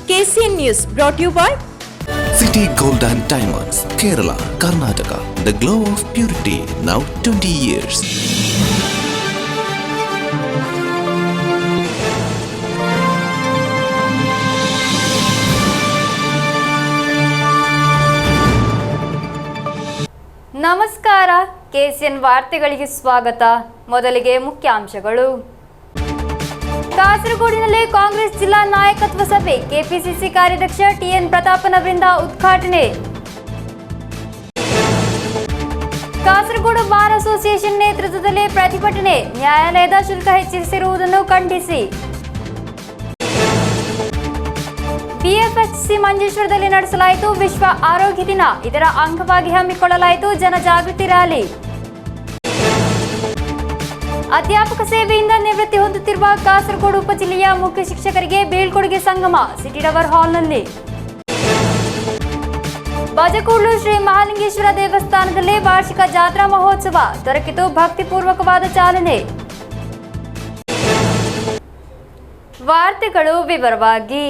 KCN News brought to you by City Gold and Diamonds, Kerala, Karnataka. The glow of purity, now 20 years. ನಮಸ್ಕಾರ, KCN ವಾರ್ತೆಗಳಿಗೆ ಸ್ವಾಗತ. ಮೊದಲಿಗೆ ಮುಖ್ಯಾಂಶಗಳು. ಕಾಸರಗೋಡಿನಲ್ಲಿ ಕಾಂಗ್ರೆಸ್ ಜಿಲ್ಲಾ ನಾಯಕತ್ವ ಸಭೆ, ಕೆಪಿಸಿಸಿ ಕಾರ್ಯಾಧ್ಯಕ್ಷ TN ಪ್ರತಾಪನ್ ಅವರಿಂದ ಉದ್ಘಾಟನೆ. ಕಾಸರಗೋಡು ಬಾರ್ ಅಸೋಸಿಯೇಷನ್ ನೇತೃತ್ವದಲ್ಲಿ ಪ್ರತಿಭಟನೆ, ನ್ಯಾಯಾಲಯದ ಶುಲ್ಕ ಹೆಚ್ಚಿಸಿರುವುದನ್ನು ಖಂಡಿಸಿ. BFHC ಮಂಜೇಶ್ವರದಲ್ಲಿ ನಡೆಸಲಾಯಿತು ವಿಶ್ವ ಆರೋಗ್ಯ ದಿನ, ಇದರ ಅಂಗವಾಗಿ ಹಮ್ಮಿಕೊಳ್ಳಲಾಯಿತು ಜನಜಾಗೃತಿ ರ್ಯಾಲಿ. ಅಧ್ಯಾಪಕ ಸೇವೆಯಿಂದ ನಿವೃತ್ತಿ ಹೊಂದುತ್ತಿರುವ ಕಾಸರಗೋಡು ಉಪಜಿಲ್ಲೆಯ ಮುಖ್ಯ ಶಿಕ್ಷಕರಿಗೆ ಬೀಳ್ಕೊಡುಗೆ ಸಂಗಮ ಸಿಟಿ ಟವರ್ ಹಾಲ್ನಲ್ಲಿ. ಬಾಜಕೂಡ್ಲು ಶ್ರೀ ಮಹಾಲಿಂಗೇಶ್ವರ ದೇವಸ್ಥಾನದಲ್ಲಿ ವಾರ್ಷಿಕ ಜಾತ್ರಾ ಮಹೋತ್ಸವ ದೊರಕಿತು ಭಕ್ತಿಪೂರ್ವಕವಾದ ಚಾಲನೆ. ವಾರ್ತೆಗಳು ವಿವರವಾಗಿ.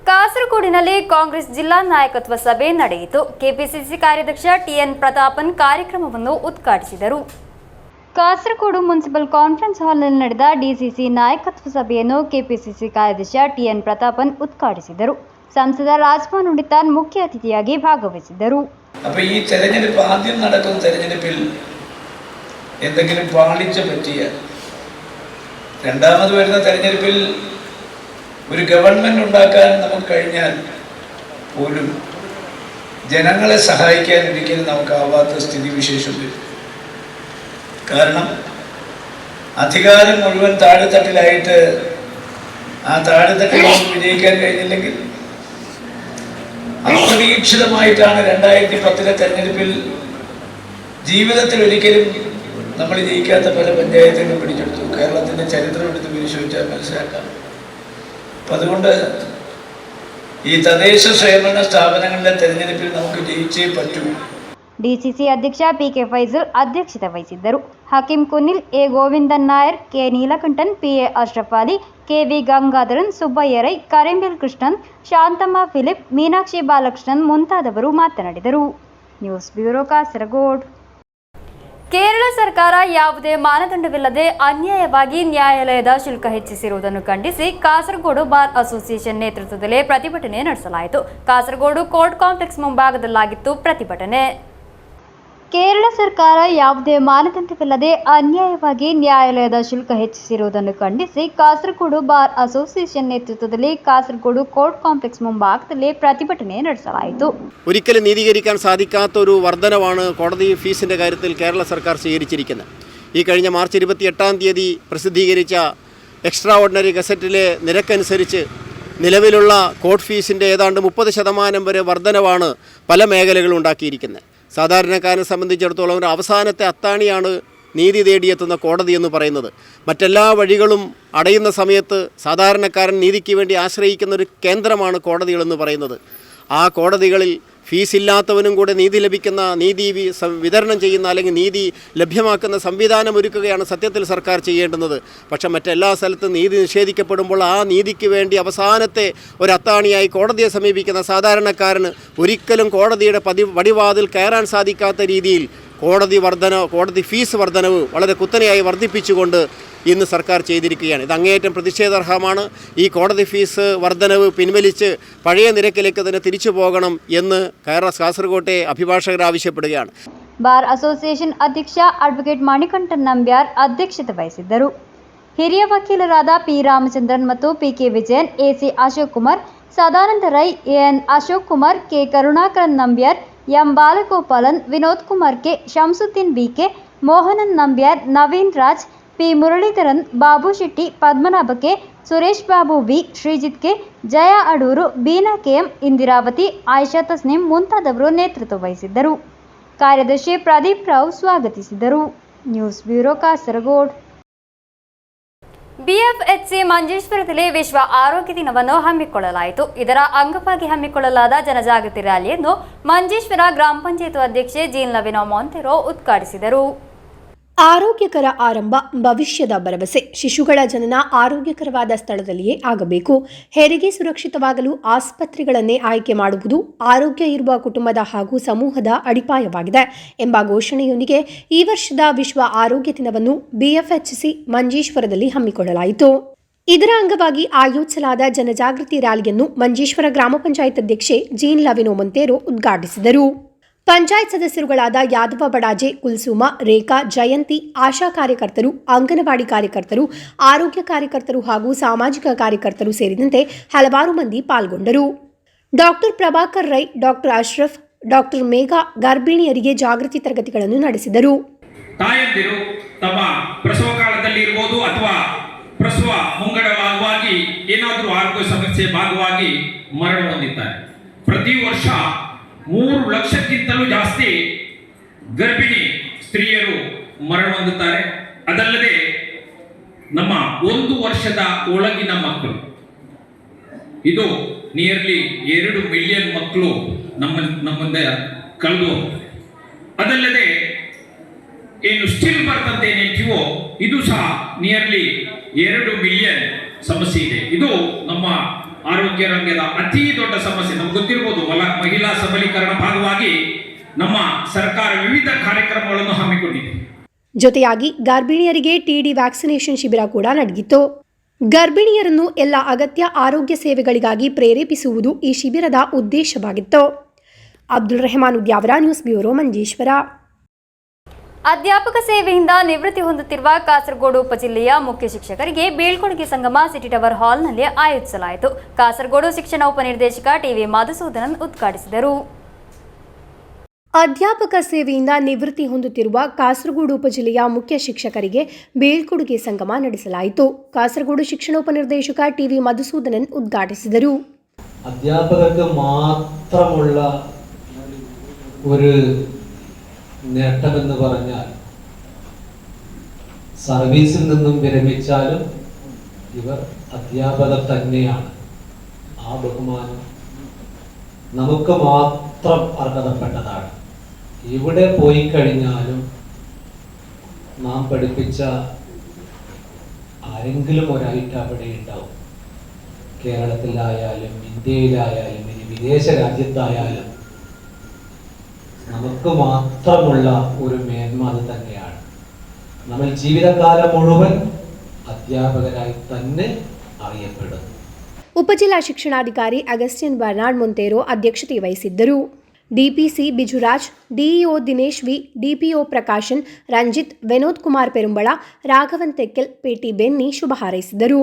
ಕಾಸರಗೋಡಿನಲ್ಲಿ ಕಾಂಗ್ರೆಸ್ ಜಿಲ್ಲಾ ನಾಯಕತ್ವ ಸಭೆ ನಡೆಯಿತು. ಕೆಪಿಸಿಸಿ ಕಾರ್ಯಾಧ್ಯಕ್ಷ TN ಪ್ರತಾಪನ್ ಕಾರ್ಯಕ್ರಮವನ್ನು ಉದ್ಘಾಟಿಸಿದರು. ಕಾಸರಗೋಡು ಮುನ್ಸಿಪಲ್ ಕಾನ್ಫರೆನ್ಸ್ ಹಾಲ್ನಲ್ಲಿ ನಡೆದ ಡಿಸಿಸಿ ನಾಯಕತ್ವ ಸಭೆಯನ್ನು ಕೆಪಿಸಿಸಿ ಕಾರ್ಯಾಧ್ಯಕ್ಷ TN ಪ್ರತಾಪನ್ ഉദ്ഘാടിಸಿದರು. സംസദ രാജ്മോഹൻ ഉണ്ണിത്താൻ മുഖ്യ അതിഥിയാಗಿ ഭാഗവഹിಸಿದರು. അപ്പോൾ ഈ തെരഞ്ഞെടുപ്പ് ആദ്യം നടക്കുന്ന തെരഞ്ഞെടുപ്പിൽ എന്തെങ്കിലും പാളിച്ച പറ്റിയ രണ്ടാമത് വരുന്ന തെരഞ്ഞെടുപ്പിൽ ഒരു ഗവൺമെന്റ് ഉണ്ടാക്കാൻ നമുക്ക് കഴിഞ്ഞാൽ പോലും ജനങ്ങളെ സഹായിക്കാൻ ഒരിക്കലും നമുക്കാവാത്ത സ്ഥിതിവിശേഷം വരും. കാരണം അധികാരം മുഴുവൻ താഴെത്തട്ടിലായിട്ട് ആ താഴെത്തട്ടിൽ വിജയിക്കാൻ കഴിഞ്ഞില്ലെങ്കിൽ അപ്രതീക്ഷിതമായിട്ടാണ് 2010 തെരഞ്ഞെടുപ്പിൽ ജീവിതത്തിൽ ഒരിക്കലും നമ്മൾ ജയിക്കാത്ത പല പഞ്ചായത്തുകളും പിടിച്ചെടുത്തു. കേരളത്തിൻ്റെ ചരിത്രം എടുത്ത് പരിശോധിച്ചാൽ മനസ്സിലാക്കാം. അപ്പം അതുകൊണ്ട് ഈ തദ്ദേശ സ്വയംഭരണ സ്ഥാപനങ്ങളുടെ തെരഞ്ഞെടുപ്പിൽ നമുക്ക് ജയിച്ചേ പറ്റൂ. ಡಿಸಿಸಿ ಅಧ್ಯಕ್ಷ PK ಫೈಜಲ್ ಅಧ್ಯಕ್ಷತೆ ವಹಿಸಿದ್ದರು. Hakeem Kunil, A Govindan Nair, K Neelakantan, PA Ashraf Ali, KV Gangadharan, Subbaiah Rai, Karembel Krishnan, Shanthamma Philip, Meenakshi Balakrishnan ಮುಂತಾದವರು ಮಾತನಾಡಿದರು. News bureau Kasaragod. ಕೇರಳ ಸರ್ಕಾರ ಯಾವುದೇ ಮಾನದಂಡವಿಲ್ಲದೆ ಅನ್ಯಾಯವಾಗಿ ನ್ಯಾಯಾಲಯದ ಶುಲ್ಕ ಹೆಚ್ಚಿಸಿರುವುದನ್ನು ಖಂಡಿಸಿ ಕಾಸರಗೋಡು ಬಾರ್ ಅಸೋಸಿಯೇಷನ್ ನೇತೃತ್ವದಲ್ಲಿ ಪ್ರತಿಭಟನೆ ನಡೆಸಲಾಯಿತು. ಕಾಸರಗೋಡು ಕೋರ್ಟ್ ಕಾಂಪ್ಲೆಕ್ಸ್ ಮುಂಭಾಗದಲ್ಲಾಗಿತ್ತು ಪ್ರತಿಭಟನೆ. ಕೇರಳ ಸರ್ಕಾರ ಯಾವುದೇ ಮಾನದಂಡವಿಲ್ಲದೆ ಅನ್ಯಾಯವಾಗಿ ನ್ಯಾಯಾಲಯದ ಶುಲ್ಕ ಹೆಚ್ಚಿಸಿರುವುದನ್ನು ಖಂಡಿಸಿ ಕಾಸರಗೋಡು ಬಾರ್ ಅಸೋಸಿಯೇಷನ್ ನೇತೃತ್ವದಲ್ಲಿ കാസർഗോഡ് കോർട്ട് കോംപ്ലക്സ് മുമ്പാകത്തിലെ പ്രതിഭಟನೆ നടಸಲಾಯಿತು. ഒരിക്കലും നീതീകരിക്കാൻ സാധിക്കാത്ത ഒരു വർധനവാണ് കോടതി ഫീസിൻ്റെ കാര്യത്തിൽ കേരള സർക്കാർ സ്വീകരിച്ചിരിക്കുന്നത്. ഈ കഴിഞ്ഞ മാർച്ച് 28 പ്രസിദ്ധീകരിച്ച എക്സ്ട്രാ ഓർഡിനറി ഗസറ്റിലെ നിരക്കനുസരിച്ച് നിലവിലുള്ള കോർട്ട് ഫീസിൻ്റെ ഏതാണ്ട് 30% വരെ വർധനവാണ് പല മേഖലകളും ഉണ്ടാക്കിയിരിക്കുന്നത്. സാധാരണക്കാരനെ സംബന്ധിച്ചിടത്തോളം ഒരു അവസാനത്തെ അത്താണിയാണ് നീതി തേടിയെത്തുന്ന കോടതി എന്ന് പറയുന്നത്. മറ്റെല്ലാ വഴികളും അടയുന്ന സമയത്ത് സാധാരണക്കാരൻ നീതിക്ക് വേണ്ടി ആശ്രയിക്കുന്ന ഒരു കേന്ദ്രമാണ് കോടതികളെന്ന് പറയുന്നത്. ആ കോടതികളിൽ ഫീസില്ലാത്തവനും കൂടെ നീതി ലഭിക്കുന്ന, നീതി വിതരണം ചെയ്യുന്ന അല്ലെങ്കിൽ നീതി ലഭ്യമാക്കുന്ന സംവിധാനം ഒരുക്കുകയാണ് സത്യത്തിൽ സർക്കാർ ചെയ്യേണ്ടുന്നത്. പക്ഷെ മറ്റെല്ലാ സ്ഥലത്തും നീതി നിഷേധിക്കപ്പെടുമ്പോൾ ആ നീതിക്ക് വേണ്ടി അവസാനത്തെ ഒരു അത്താണിയായി കോടതിയെ സമീപിക്കുന്ന സാധാരണക്കാരന് ഒരിക്കലും കോടതിയുടെ വടിവാതിൽ കയറാൻ സാധിക്കാത്ത രീതിയിൽ കോടതി ഫീസ് വർധനവ് വളരെ കുത്തനെയായി വർദ്ധിപ്പിച്ചുകൊണ്ട് ഇന്ന് സർക്കാർ ചെയ്തിരിക്കുകയാണ്. ഇത് അങ്ങേയറ്റം പ്രതിഷേധാർഹമാണ്. ഈ കോടതി ഫീസ് വർധനവ് പിൻവലിച്ച് പഴയ നിരക്കിലേക്ക് തന്നെ തിരിച്ചു പോകണം എന്ന് കാസർകോട്ടെ അഭിഭാഷകർ ആവശ്യപ്പെടുകയാണ്. ಬಾರ್ ಅಸೋಸಿಯೇಷನ್ ಅಧ್ಯಕ್ಷ ಅಡ್ವೊಕೇಟ್ ಮಣಿಕಂಠನ್ ನಂಬ್ಯಾರ್ ಅಧ್ಯಕ್ಷತೆ ವಹಿಸಿದ್ದರು. ಹಿರಿಯ ವಕೀಲರಾದ P ರಾಮಚಂದ್ರನ್ ಮತ್ತು PK Vijayan, AC Ashok Kumar, Sadananda Rai, AN Ashok Kumar, K Karunakaran ನಂಬ್ಯಾರ್, M ಬಾಲಗೋಪಾಲನ್, Vinod Kumar K, Shamsuddin BK, Mohanan ನಂಬ್ಯಾರ್, Naveen Raj, P Muraleedharan, Babu Shetty, Padmanabha K, Suresh Babu V, Sreejith K, Jaya Adoor, Beena KM, ಇಂದಿರಾವತಿ, Ayesha ತಸ್ನೀಂ ಮುಂತಾದವರು ನೇತೃತ್ವ ವಹಿಸಿದ್ದರು. ಕಾರ್ಯದರ್ಶಿ ಪ್ರದೀಪ್ ರಾವ್ ಸ್ವಾಗತಿಸಿದರು. News bureau Kasaragod. BFHC ಮಂಜೇಶ್ವರದಲ್ಲಿ ವಿಶ್ವ ಆರೋಗ್ಯ ದಿನವನ್ನು ಹಮ್ಮಿಕೊಳ್ಳಲಾಯಿತು. ಇದರ ಅಂಗವಾಗಿ ಹಮ್ಮಿಕೊಳ್ಳಲಾದ ಜನಜಾಗೃತಿ ರ್ಯಾಲಿಯನ್ನು ಮಂಜೇಶ್ವರ ಗ್ರಾಮ ಪಂಚಾಯತ್ ಅಧ್ಯಕ್ಷೆ ಜೀನ್ ಲವಿನೋ ಮೊಂತೆರೋ ಉದ್ಘಾಟಿಸಿದರು. ಆರೋಗ್ಯಕರ ಆರಂಭ ಭವಿಷ್ಯದ ಭರವಸೆ. ಶಿಶುಗಳ ಜನನ ಆರೋಗ್ಯಕರವಾದ ಸ್ಥಳದಲ್ಲಿಯೇ ಆಗಬೇಕು. ಹೆರಿಗೆ ಸುರಕ್ಷಿತವಾಗಲು ಆಸ್ಪತ್ರೆಗಳನ್ನೇ ಆಯ್ಕೆ ಮಾಡುವುದು ಆರೋಗ್ಯ ಇರುವ ಕುಟುಂಬದ ಹಾಗೂ ಸಮೂಹದ ಅಡಿಪಾಯವಾಗಿದೆ ಎಂಬ ಘೋಷಣೆಯೊಂದಿಗೆ ಈ ವರ್ಷದ ವಿಶ್ವ ಆರೋಗ್ಯ ದಿನವನ್ನು ಬಿಎಫ್ಎಚ್ಸಿ ಮಂಜೇಶ್ವರದಲ್ಲಿ ಹಮ್ಮಿಕೊಳ್ಳಲಾಯಿತು. ಇದರ ಅಂಗವಾಗಿ ಆಯೋಜಿಸಲಾದ ಜನಜಾಗೃತಿ ರ್ಯಾಲಿಯನ್ನು ಮಂಜೇಶ್ವರ ಗ್ರಾಮ ಪಂಚಾಯತ್ ಅಧ್ಯಕ್ಷೆ ಜೀನ್ ಲವಿನೋ ಮೊಂತೇರೋ ಉದ್ಘಾಟಿಸಿದರು. ಪಂಚಾಯತ್ ಸದಸ್ಯರುಗಳಾದ ಯಾದವ ಬಡಾಜೆ, ಕುಲ್ಸುಮ, ರೇಖಾ, ಜಯಂತಿ, ಆಶಾ ಕಾರ್ಯಕರ್ತರು, ಅಂಗನವಾಡಿ ಕಾರ್ಯಕರ್ತರು, ಆರೋಗ್ಯ ಕಾರ್ಯಕರ್ತರು ಹಾಗೂ ಸಾಮಾಜಿಕ ಕಾರ್ಯಕರ್ತರು ಸೇರಿದಂತೆ ಹಲವಾರು ಮಂದಿ ಪಾಲ್ಗೊಂಡರು. Doctor Prabhakar Rai, doctor Ashraf, doctor Megha ಗರ್ಭಿಣಿಯರಿಗೆ ಜಾಗೃತಿ ತರಗತಿಗಳನ್ನು ನಡೆಸಿದರು. ತಾಯಂದಿರು ತಮ್ಮ ಪ್ರಸವ ಕಾಲದಲ್ಲಿ ಇರಬಹುದು ಅಥವಾ ಪ್ರಸವ ಮುಂಗಡವಾಗಿ ಏನಾದರೂ ಆರೋಗ್ಯ ಸಮಸ್ಯೆ ಭಾಗವಾಗಿ ಮರಣ ಹೊಂದಿದ್ದಾರೆ. ಪ್ರತಿ ವರ್ಷ 3 ಲಕ್ಷಕ್ಕಿಂತಲೂ ಜಾಸ್ತಿ ಗರ್ಭಿಣಿ ಸ್ತ್ರೀಯರು ಮರಣ ಹೊಂದುತ್ತಾರೆ. ಅದಲ್ಲದೆ ನಮ್ಮ 1 ವರ್ಷದ ಒಳಗಿನ ಮಕ್ಕಳು, ಇದು ನಿಯರ್ಲಿ 2 ಮಿಲಿಯನ್ ಮಕ್ಕಳು ನಮ್ಮಿಂದ ಕಳೆದು ಹೋಗ್ತಾರೆ. ಅದಲ್ಲದೆ ಏನು ಸ್ಟಿಲ್ ಬರ್ತ್ ಅಂತ ಏನೇಳ್ತೀವೋ ಇದು ಸಹ ನಿಯರ್ಲಿ 2 ಮಿಲಿಯನ್ ಸಮಸ್ಯೆ ಇದೆ. ಇದು ನಮ್ಮ ಆರೋಗ್ಯ ರಂಗದ ಅತಿ ದೊಡ್ಡ ಸಮಸ್ಯೆ. ನಮ್ಗೆ ಗೊತ್ತಿರಬಹುದು, ಮಹಿಳಾ ಸಬಲೀಕರಣ ಭಾಗವಾಗಿ ನಮ್ಮ ಸರ್ಕಾರ ವಿವಿಧ ಕಾರ್ಯಕ್ರಮಗಳನ್ನು ಹಮ್ಮಿಕೊಂಡಿದೆ. ಜೊತೆಯಾಗಿ ಗರ್ಭಿಣಿಯರಿಗೆ ಟಿಡಿ ವ್ಯಾಕ್ಸಿನೇಷನ್ ಶಿಬಿರ ಕೂಡ ನಡೆಯಿತು. ಗರ್ಭಿಣಿಯರನ್ನು ಎಲ್ಲ ಅಗತ್ಯ ಆರೋಗ್ಯ ಸೇವೆಗಳಿಗಾಗಿ ಪ್ರೇರೇಪಿಸುವುದು ಈ ಶಿಬಿರದ ಉದ್ದೇಶವಾಗಿತ್ತು. Abdul Rehman Udyavara, news bureau, Manjeshwar. ಅಧ್ಯಾಪಕ ಸೇವೆಯಿಂದ ನಿವೃತ್ತಿ ಹೊಂದುತ್ತಿರುವ ಕಾಸರಗೋಡು ಉಪಜಿಲ್ಲೆಯ ಮುಖ್ಯ ಶಿಕ್ಷಕರಿಗೆ ಬೀಳ್ಕೊಡುಗೆ ಸಂಗಮ ಸಿಟಿ ಟವರ್ ಹಾಲ್ನಲ್ಲಿ ಆಯೋಜಿಸಲಾಯಿತು. ಕಾಸರಗೋಡು ಶಿಕ್ಷಣ ಉಪನಿರ್ದೇಶಕ ಟಿವಿ ಮಧುಸೂದನನ್ ಉದ್ಘಾಟಿಸಿದರು. ಅಧ್ಯಾಪಕ ಸೇವೆಯಿಂದ ನಿವೃತ್ತಿ ಹೊಂದುತ್ತಿರುವ ಕಾಸರಗೋಡು ಉಪಜಿಲ್ಲೆಯ ಮುಖ್ಯ ಶಿಕ್ಷಕರಿಗೆ ಬೀಳ್ಕೊಡುಗೆ ಸಂಗಮ ನಡೆಸಲಾಯಿತು. ಕಾಸರಗೋಡು ಶಿಕ್ಷಣ ಉಪನಿರ್ದೇಶಕ ಟಿವಿ ಮಧುಸೂದನನ್ ಉದ್ಘಾಟಿಸಿದರು. അധ്യാപകർക്ക് മാത്രമുള്ള ഒരു നേട്ടമെന്ന് പറഞ്ഞാൽ സർവീസിൽ നിന്നും വിരമിച്ചാലും ഇവർ അധ്യാപകർ തന്നെയാണ്. ആ ബഹുമാനം നമുക്ക് മാത്രം അർഹതപ്പെട്ടതാണ്. ഇവിടെ പോയി കഴിഞ്ഞാലും നാം പഠിപ്പിച്ച ആരെങ്കിലും ഒരായിട്ട് അവിടെ ഉണ്ടാവും. കേരളത്തിലായാലും ഇന്ത്യയിലായാലും ഇനി വിദേശ രാജ്യത്തായാലും നമുക്ക് മാത്രമുള്ള ഒരു മേന്മ അത് തന്നെയാണ്. നമ്മൾ ജീവിതകാലം മുഴുവൻ അധ്യാപകരായി തന്നെ അറിയപ്പെടും. ಉಪಜಿಲ್ಲಾ ಶಿಕ್ಷಣಾಧಿಕಾರಿ ಅಗಸ್ಟಿನ್ ಬರ್ನಾರ್ಡ್ ಮೊಂತೇರೋ ಅಧ್ಯಕ್ಷತೆ ವಹಿಸಿದ್ದರು. DPC Bijuraj, DEO Dinesh V, DPO Prakashan, Ranjith, Vinod Kumar Perumbala, Raghavan Thekkel, ಪೇಟಿ ಬೆನ್ನಿ ಶುಭ ಹಾರೈಸಿದರು.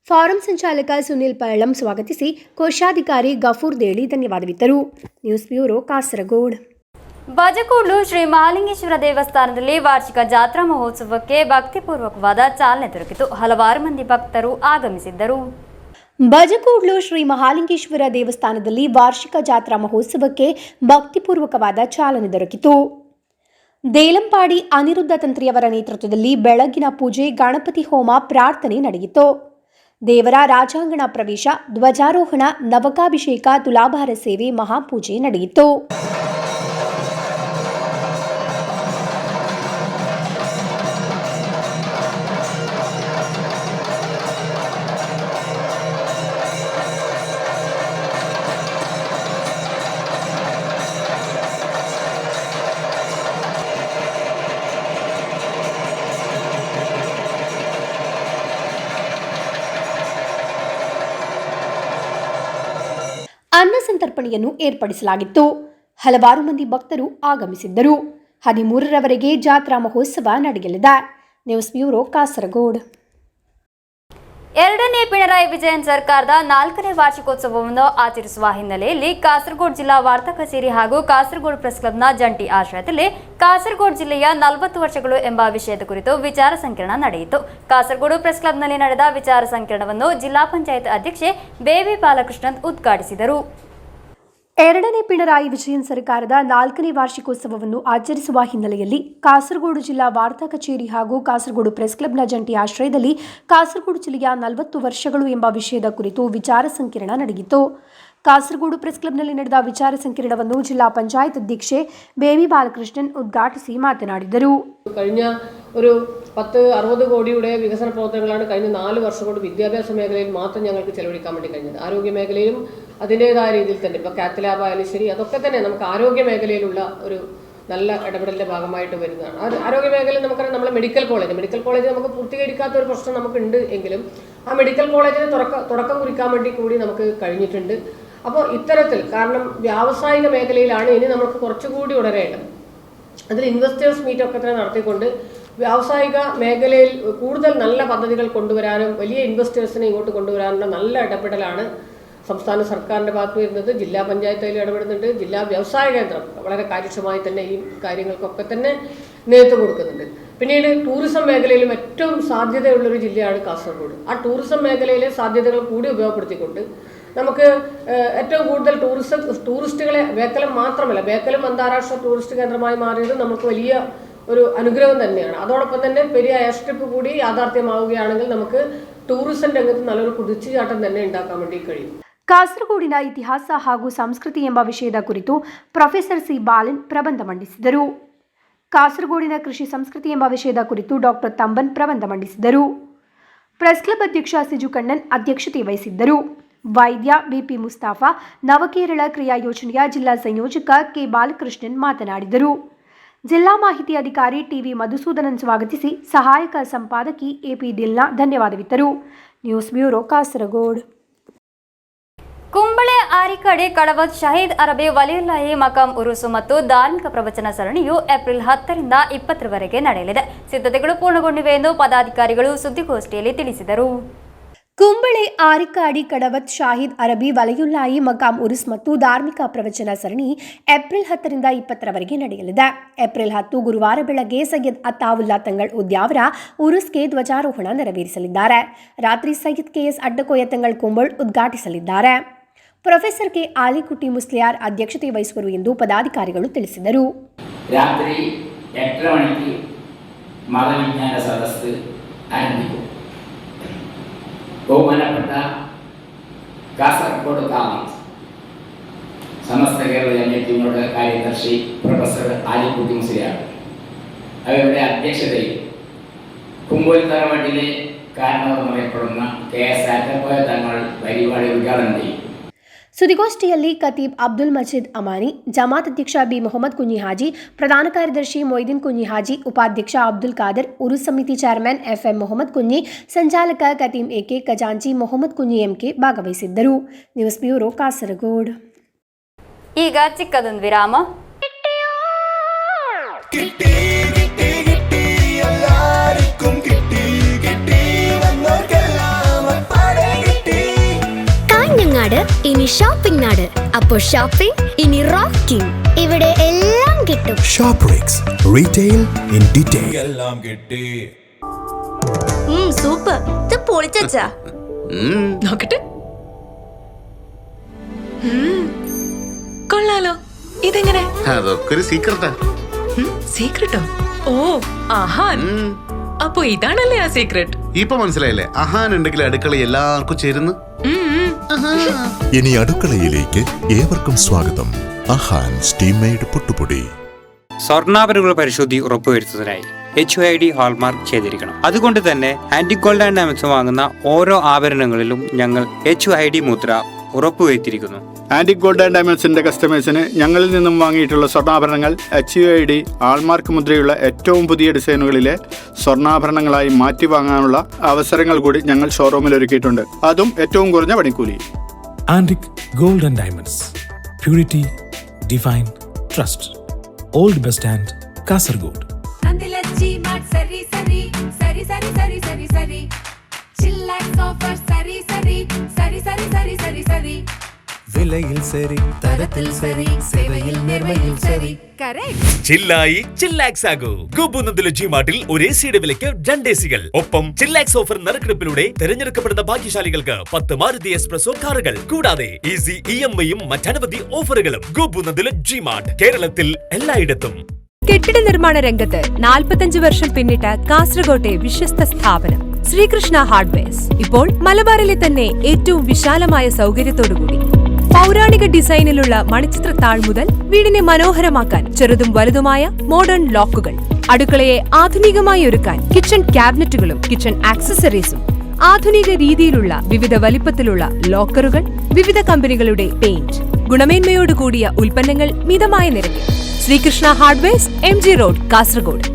ಫಾರಂ ಸಂಚಾಲಕ ಸುನಿಲ್ ಪಳ್ಳಂ ಸ್ವಾಗತಿಸಿ ಕೋಶಾಧಿಕಾರಿ ಗಫೂರ್ ದೇಳಿ ಧನ್ಯವಾದವಿತ್ತರು. News bureau, Kasaragod. ಬಜಕೂಡ್ಲು ಶ್ರೀ ಮಹಾಲಿಂಗೇಶ್ವರ ದೇವಸ್ಥಾನದಲ್ಲಿ ವಾರ್ಷಿಕ ಜಾತ್ರಾ ಮಹೋತ್ಸವಕ್ಕೆ ಭಕ್ತಿಪೂರ್ವಕವಾದ ಚಾಲನೆ ದೊರಕಿತು. ಹಲವಾರು ಮಂದಿ ಭಕ್ತರು ಆಗಮಿಸಿದ್ದರು. ಬಜಕೂಡ್ಲು ಶ್ರೀ ಮಹಾಲಿಂಗೇಶ್ವರ ದೇವಸ್ಥಾನದಲ್ಲಿ ವಾರ್ಷಿಕ ಜಾತ್ರಾ ಮಹೋತ್ಸವಕ್ಕೆ ಭಕ್ತಿಪೂರ್ವಕವಾದ ಚಾಲನೆ ದೊರಕಿತು. ದೇಲಂಪಾಡಿ ಅನಿರುದ್ಧ ತಂತ್ರಿಯವರ ನೇತೃತ್ವದಲ್ಲಿ ಬೆಳಗಿನ ಪೂಜೆ, ಗಣಪತಿ ಹೋಮ, ಪ್ರಾರ್ಥನೆ ನಡೆಯಿತು. ದೇವರ ರಾಜಾಂಗಣ ಪ್ರವೇಶ, ಧ್ವಜಾರೋಹಣ, ನವಕಾಭಿಷೇಕ, ತುಲಾಭಾರ ಸೇವೆ, ಮಹಾಪೂಜೆ ನಡೆಯಿತು. ಅನ್ನ ಸಂತರ್ಪಣೆಯನ್ನು ಏರ್ಪಡಿಸಲಾಗಿತ್ತು. ಹಲವಾರು ಮಂದಿ ಭಕ್ತರು ಆಗಮಿಸಿದ್ದರು. 13ರವರೆಗೆ ಜಾತ್ರಾ ಮಹೋತ್ಸವ ನಡೆಯಲಿದೆ. News bureau, Kasaragod. 2ನೇ ಪಿಣರಾಯಿ ವಿಜಯನ್ ಸರ್ಕಾರದ 4ನೇ ವಾರ್ಷಿಕೋತ್ಸವವನ್ನು ಆಚರಿಸುವ ಹಿನ್ನೆಲೆಯಲ್ಲಿ ಕಾಸರಗೋಡು ಜಿಲ್ಲಾ ವಾರ್ತಾ ಕಚೇರಿ ಹಾಗೂ ಕಾಸರಗೋಡು ಪ್ರೆಸ್ ಕ್ಲಬ್ನ ಜಂಟಿ ಆಶ್ರಯದಲ್ಲಿ ಕಾಸರಗೋಡು ಜಿಲ್ಲೆಯ 40 ವರ್ಷಗಳು ಎಂಬ ವಿಷಯದ ಕುರಿತು ವಿಚಾರ ಸಂಕಿರಣ ನಡೆಯಿತು. ಕಾಸರಗೋಡು ಪ್ರೆಸ್ ಕ್ಲಬ್ನಲ್ಲಿ ನಡೆದ ವಿಚಾರ ಸಂಕಿರಣವನ್ನು ಜಿಲ್ಲಾ ಪಂಚಾಯತ್ ಅಧ್ಯಕ್ಷೆ ಬೇಬಿ ಬಾಲಕೃಷ್ಣನ್ ಉದ್ಘಾಟಿಸಿದರು. ಎರಡನೇ ಪಿಣರಾಯಿ ವಿಜಯನ್ ಸರ್ಕಾರದ 4ನೇ ವಾರ್ಷಿಕೋತ್ಸವವನ್ನು ಆಚರಿಸುವ ಹಿನ್ನೆಲೆಯಲ್ಲಿ ಕಾಸರಗೋಡು ಜಿಲ್ಲಾ ವಾರ್ತಾ ಕಚೇರಿ ಹಾಗೂ ಕಾಸರಗೋಡು ಪ್ರೆಸ್ ಕ್ಲಬ್ನ ಜಂಟಿ ಆಶ್ರಯದಲ್ಲಿ ಕಾಸರಗೋಡು ಜಿಲ್ಲೆಯ 40 ವರ್ಷಗಳು ಎಂಬ ವಿಷಯದ ಕುರಿತು ವಿಚಾರ ಸಂಕಿರಣ ನಡೆಯಿತು. ಕಾಸರಗೋಡು ಪ್ರೆಸ್ ಕ್ಲಬ್ನಲ್ಲಿ ನಡೆದ ವಿಚಾರ ಸಂಕಿರಣವನ್ನು ಜಿಲ್ಲಾ ಪಂಚಾಯತ್ ಅಧ್ಯಕ್ಷೆ ಬೇಬಿ ಬಾಲಕೃಷ್ಣನ್ ಉದ್ಘಾಟಿಸಿ ಮಾತನಾಡಿದರು. കഴിഞ്ഞ ഒരു 10-60 കോടിയുടെ വികസന പ്രവർത്തനങ്ങളാണ് കഴിഞ്ഞ 4 വർഷം കൊണ്ട് വിദ്യാഭ്യാസ മേഖലയിൽ മാത്രം ഞങ്ങൾക്ക് ചെലവഴിക്കാൻ വേണ്ടി കഴിഞ്ഞത്. ആരോഗ്യ മേഖലയിലും അതിൻ്റെതായ രീതിയിൽ തന്നെ ഇപ്പോൾ കാത്ത് ലാബ് ആയാലും ശരി, അതൊക്കെ തന്നെ നമുക്ക് ആരോഗ്യ മേഖലയിലുള്ള ഒരു നല്ല ഇടപെടലിൻ്റെ ഭാഗമായിട്ട് വരുന്നതാണ്. ആരോഗ്യ മേഖലയിൽ നമുക്കറിയാം, നമ്മളെ മെഡിക്കൽ കോളേജ് നമുക്ക് പൂർത്തീകരിക്കാത്ത ഒരു പ്രശ്നം നമുക്കുണ്ട് എങ്കിലും ആ മെഡിക്കൽ കോളേജിന് തുടക്കം കുറിക്കാൻ വേണ്ടി കൂടി നമുക്ക് കഴിഞ്ഞിട്ടുണ്ട്. അപ്പോൾ ഇത്തരത്തിൽ, കാരണം വ്യാവസായിക മേഖലയിലാണ് ഇനി നമുക്ക് കുറച്ചുകൂടി ഉണരേണ്ടത്. അതിൽ ഇൻവെസ്റ്റേഴ്സ് മീറ്റ് ഒക്കെ തന്നെ നടത്തിക്കൊണ്ട് വ്യാവസായിക മേഖലയിൽ കൂടുതൽ നല്ല പദ്ധതികൾ കൊണ്ടുവരാനും വലിയ ഇൻവെസ്റ്റേഴ്സിനെ ഇങ്ങോട്ട് കൊണ്ടുവരാനുള്ള നല്ല ഇടപെടലാണ് സംസ്ഥാന സർക്കാരിൻ്റെ ഭാഗത്ത് വരുന്നത്. ജില്ലാ പഞ്ചായത്ത് അതിൽ ഇടപെടുന്നുണ്ട്. ജില്ലാ വ്യവസായ കേന്ദ്രം വളരെ കാര്യക്ഷമമായി തന്നെ ഈ കാര്യങ്ങൾക്കൊക്കെ തന്നെ നേതൃത്വം കൊടുക്കുന്നുണ്ട്. പിന്നീട് ടൂറിസം മേഖലയിലും ഏറ്റവും സാധ്യതയുള്ളൊരു ജില്ലയാണ് കാസർഗോഡ്. ആ ടൂറിസം മേഖലയിലെ സാധ്യതകൾ കൂടി ഉപയോഗപ്പെടുത്തിക്കൊണ്ട് നമുക്ക് ഏറ്റവും കൂടുതൽ ടൂറിസ്റ്റുകളെ, ബേക്കലം മാത്രമല്ല, ബേക്കലം അന്താരാഷ്ട്ര ടൂറിസ്റ്റ് കേന്ദ്രമായി മാറിയത് നമുക്ക് വലിയ ഒരു അനുഗ്രഹം തന്നെയാണ്. അതോടൊപ്പം തന്നെ പെരിയ എയർ സ്ട്രിപ്പ് കൂടി യാഥാർത്ഥ്യമാവുകയാണെങ്കിൽ നമുക്ക് ടൂറിസം രംഗത്ത് നല്ലൊരു കുതിച്ചുചാട്ടം തന്നെ ഉണ്ടാക്കാൻ വേണ്ടി കഴിയും. ಕಾಸರಗೋಡಿನ ಇತಿಹಾಸ ಹಾಗೂ ಸಂಸ್ಕೃತಿ ಎಂಬ ವಿಷಯದ ಕುರಿತು ಪ್ರೊಫೆಸರ್ ಸಿ ಬಾಲನ್ ಪ್ರಬಂಧ ಮಂಡಿಸಿದರು. ಕಾಸರಗೋಡಿನ ಕೃಷಿ ಸಂಸ್ಕೃತಿ ಎಂಬ ವಿಷಯದ ಕುರಿತು ಡಾಕ್ಟರ್ ತಂಬನ್ ಪ್ರಬಂಧ ಮಂಡಿಸಿದರು. ಪ್ರೆಸ್ ಕ್ಲಬ್ ಅಧ್ಯಕ್ಷ ಸಿಜು ಕಣ್ಣನ್ ಅಧ್ಯಕ್ಷತೆ ವಹಿಸಿದ್ದರು. ವೈದ್ಯ ಬಿಪಿ ಮುಸ್ತಾಫಾ, ನವಕೇರಳ ಕ್ರಿಯಾ ಯೋಜನೆಯ ಜಿಲ್ಲಾ ಸಂಯೋಜಕ ಕೆ ಬಾಲಕೃಷ್ಣನ್ ಮಾತನಾಡಿದರು. ಜಿಲ್ಲಾ ಮಾಹಿತಿ ಅಧಿಕಾರಿ ಟಿವಿ ಮಧುಸೂದನನ್ ಸ್ವಾಗತಿಸಿ ಸಹಾಯಕ ಸಂಪಾದಕಿ ಎಪಿ ದಿಲ್ನಾ ಧನ್ಯವಾದವಿತ್ತರು. News bureau Kasaragod. ಕುಂಬಳೆ ಆರಿಕಡೆ ಕಡವತ್ ಶಹೀದ್ ಅರಬಿ ವಲಿಯುಲ್ಲಾಹಿ ಮಕಾಂ ಉರುಸು ಮತ್ತು ಧಾರ್ಮಿಕ ಪ್ರವಚನ ಸರಣಿಯು ಏಪ್ರಿಲ್ 10ರಿಂದ 20ರವರೆಗೆ ನಡೆಯಲಿದೆ. ಸಿದ್ಧತೆಗಳು ಪೂರ್ಣಗೊಂಡಿವೆ ಎಂದು ಪದಾಧಿಕಾರಿಗಳು ಸುದ್ದಿಗೋಷ್ಠಿಯಲ್ಲಿ ತಿಳಿಸಿದರು. ಕುಂಬಳೆ ಆರಿಕಾಡಿ ಕಡವತ್ ಶಾಹಿದ್ ಅರಬಿ ವಲಿಯುಲ್ಲಾಹಿ ಮಕಾಂ ಉರುಸ್ ಮತ್ತು ಧಾರ್ಮಿಕ ಪ್ರವಚನ ಸರಣಿ ಏಪ್ರಿಲ್ 10ರಿಂದ 20ರವರೆಗೆ ನಡೆಯಲಿದೆ. ಏಪ್ರಿಲ್ 10 ಗುರುವಾರ ಬೆಳಗ್ಗೆ ಸೈಯದ್ ಅತಾವುಲ್ಲಾ ತಂಗಳ್ ಉದ್ಯಾವರ ಉರುಸ್ಗೆ ಧ್ವಜಾರೋಹಣ ನೆರವೇರಿಸಲಿದ್ದಾರೆ. ರಾತ್ರಿ ಸೈಯದ್ ಕೆಎಸ್ ಅಡ್ಡಕೋಯ ತಂಗಳ್ ಕುಂಬಳ್ ಉದ್ಘಾಟಿಸಲಿದ್ದಾರೆ. ಪ್ರೊಫೆಸರ್ ಕೆ ಆಲಿಕುಟಿ ಮುಸ್ಲಿಯಾರ್ ಅಧ್ಯಕ್ಷತೆ ವಹಿಸುವರು ಎಂದು ಪದಾಧಿಕಾರಿಗಳು ತಿಳಿಸಿದರು. രാത്രി 8:30 മണിക്ക് മതവിജ്ഞാന സദസ്സ് ആരംഭിക്കും. ബഹുമാനപ്പെട്ട കാസർഗോഡ് കാമത്ത് സമസ്ത കേരള ജമിയത്തിനോട് കാര്യദർശി പ്രൊഫസർ ആലിക്കുട്ടി മുസ്ലിയാർ അവരുടെ അധ്യക്ഷതയിൽ കുമ്പോൽ തറവാട്ടിലെ കാരണവരെന്നറിയപ്പെടുന്ന KS അറ്റപ്പോയ തങ്ങൾ പരിപാടി ഉദ്ഘാടനം ചെയ്യും. ಸುದ್ದಿಗೋಷ್ಠಿಯಲ್ಲಿ ಖತೀಬ್ ಅಬ್ದುಲ್ ಮಜೀದ್ ಅಮಾನಿ, ಜಮಾತ್ ಅಧ್ಯಕ್ಷ ಬಿ ಮೊಹಮ್ಮದ್ ಕುഞ്ഞി ಹಾಜಿ, ಪ್ರಧಾನ ಕಾರ್ಯದರ್ಶಿ ಮೊಯ್ದೀನ್ ಕುഞ്ഞി ಹಾಜಿ, ಉಪಾಧ್ಯಕ್ಷ ಅಬ್ದುಲ್ ಖಾದರ್, ಉರುಸ್ ಸಮಿತಿ ಚೇರ್ಮನ್ FM ಮೊಹಮ್ಮದ್ ಕುഞ്ഞി, ಸಂಚಾಲಕ ಕತೀಂ AK, ಖಜಾಂಚಿ ಮೊಹಮ್ಮದ್ ಕುഞ്ഞി MK ಭಾಗವಹಿಸಿದ್ದರು. News bureau Kasaragod. ಈಗ ಚಿಕ್ಕದೊಂದು ವಿರಾಮ. ഇനി ഷോപ്പിംഗ് നാട്. അപ്പോൾ ഷോപ്പിംഗ് ഇനി റോക്കിംഗ്. ഇവിടെ എല്ലാം കിട്ടും. Shoprix retail in detail. എല്ലാം കിട്ടി. സൂപ്പർ. ഇത് പൊളിച്ചാ. നോക്കട്ടെ. കൊള്ളാലോ. ഇതെങ്ങനെ? അതൊക്കെ ഒരു സീക്രട്ടാ. സീക്രട്ടോ? ഓ, ആഹാൻ. അപ്പൊ ഇതാണല്ലേ ആ സീക്രട്ട്. ഇപ്പൊ മനസ്സിലായില്ലേ? അഹാൻ ഉണ്ടെങ്കിൽ അടുക്കള എല്ലാവർക്കും ചേരുന്നു. ഇനി അടുക്കളയിലേക്ക് ഏവർക്കും സ്വാഗതം. അഹാൻ സ്റ്റീം മെയ്ഡ് പുട്ടുപൊടി. സ്വർണ്ണാഭരണങ്ങളുടെ പരിശുദ്ധി ഉറപ്പുവരുത്തുന്നതിനായി HUID ഹാൾമാർക്ക് ചെയ്തിരിക്കണം. അതുകൊണ്ട് തന്നെ ആന്റിക് ഗോൾഡ് ആൻഡ് ഡയമണ്ട്സ് വാങ്ങുന്ന ഓരോ ആഭരണങ്ങളിലും ഞങ്ങൾ HUID മുദ്ര ഉറപ്പുവരുത്തിയിരിക്കുന്നു. ആന്റിക് ഗോൾഡ് ആൻഡ് ഡയമണ്ട്സിന്റെ കസ്റ്റമേഴ്സിന് ഞങ്ങളിൽ നിന്നും വാങ്ങിയിട്ടുള്ള സ്വർണ്ണാഭരണങ്ങൾ HUID ഹാൾമാർക്ക് മുദ്രയുള്ള ഏറ്റവും പുതിയ ഡിസൈനുകളിലെ സ്വർണ്ണാഭരണങ്ങളായി മാറ്റി വാങ്ങാനുള്ള അവസരങ്ങൾ കൂടി ഞങ്ങൾ ഷോറൂമിൽ ഒരുക്കിയിട്ടുണ്ട്. അതും ഏറ്റവും കുറഞ്ഞ പണിക്കൂലി. Antique gold and diamonds, purity, divine trust, old bus stand, Kasaragod. വിലയിൽ സരി, തരത്തിൽ സരി, സേവയിൽ നിർമ്മയിൽ സരി. ചില്ലായി ചില്ലാക്സ് ആകൂ. ഗോപുനന്ദിലെ ജിമാർട്ടിൽ ഒരു എസിയുടെ വിലയ്ക്ക് 2 എസികൾ. ഒപ്പം ചില്ലാക്സ് ഓഫർ നറുക്കെടുപ്പിലൂടെ തിരഞ്ഞെടുക്കപ്പെടുന്ന ഭാഗ്യശാലികൾക്ക് 10 മാരുതി എക്സ്പ്രസോ കാറുകൾ. കൂടാതെ ഈസി EMIയും മറ്റനവധി ഓഫറുകളും. ഗോപുനന്ദിലെ ജിമാർട്ട്, കേരളത്തിൽ എല്ലായിടത്തും. കെട്ടിട നിർമ്മാണ രംഗത്ത് 45 വർഷം പിന്നിട്ട കാസർഗോട്ടെ വിശ്വസ്ത സ്ഥാപനം ശ്രീകൃഷ്ണ ഹാർഡ്വെയർസ് ഇപ്പോൾ മലബാറിലെ തന്നെ ഏറ്റവും വിശാലമായ സൗകര്യത്തോടുകൂടി പൗരാണിക ഡിസൈനിലുള്ള മണിച്ചിത്രത്താൾ മുതൽ വീടിനെ മനോഹരമാക്കാൻ ചെറുതും വലുതുമായ മോഡേൺ ലോക്കുകൾ, അടുക്കളയെ ആധുനികമായി ഒരുക്കാൻ കിച്ചൺ ക്യാബിനറ്റുകളും കിച്ചൺ ആക്സസറീസും, ആധുനിക രീതിയിലുള്ള വിവിധ വലിപ്പത്തിലുള്ള ലോക്കറുകൾ, വിവിധ കമ്പനികളുടെ പെയിന്റ്, ഗുണമേന്മയോടുകൂടിയ ഉൽപ്പന്നങ്ങൾ മിതമായ നിരക്കിൽ. Srikrishna hardwares, MG road, Kasaragod.